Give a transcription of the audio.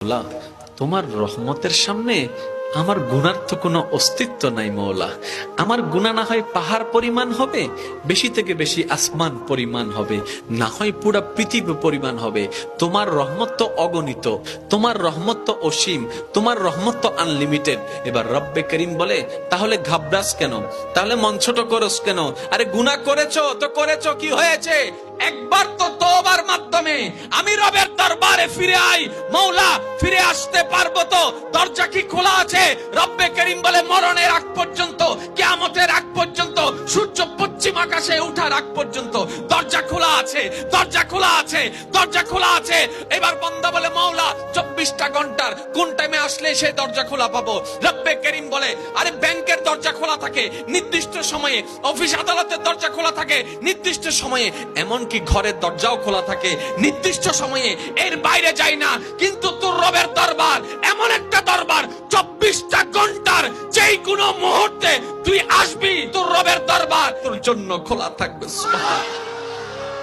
মৌলা, তোমার রহমতের সামনে আমার গুনার তো কোনো অস্তিত্ব নাই মৌলা। আমার গুনাহ না হয় পাহাড় পরিমাণ হবে, বেশি থেকে বেশি আসমান পরিমাণ হবে, না হয় পুরা পৃথিবী পরিমাণ হবে। তোমার রহমত তো অগণিত, তোমার রহমত তো অসীম, তোমার রহমত তো আনলিমিটেড। এবার রব্বে করিম বলে, তাহলে ঘাবড়াস কেন, তাহলে মন ছোট করস কেন? আরে গুনাহ করেছো তো করেছো, কি হয়েছে? একবার তো তওবার মাধ্যমে আমি রবের দরবারে ফিরে আই। মৌলা, ফিরে আসতে পারবো তো? দরজা কি খোলা আছে? রব্বে করিম বলে, মরণের আগ পর্যন্ত, কিয়ামতের আগ পর্যন্ত, সূর্য পশ্চিম আকাশে ওঠার আগ পর্যন্ত দরজা খোলা আছে, দরজা খোলা আছে, দরজা খোলা আছে। এবার বান্দা বলে, মৌলা 24টা ঘন্টার কোন টাইমে আসলে সেই দরজা খোলা পাবো? রব্বে করিম বলে, আরে ব্যাংকের দরজা খোলা থাকে নির্দিষ্ট সময়ে, অফিস আদালতের দরজা খোলা থাকে নির্দিষ্ট সময়ে, এমনকি ঘরের দরজাও খোলা থাকে নির্দিষ্ট সময়ে, এর বাইরে যাই না। কিন্তু তোর রবের দরবার এমন একটা দরবার, 24টা ঘন্টার যেই কোনো মুহূর্তে তুই আসবি, তোর রবের দরবার তোর জন্য খোলা থাকবে। সুবহানাল্লাহ।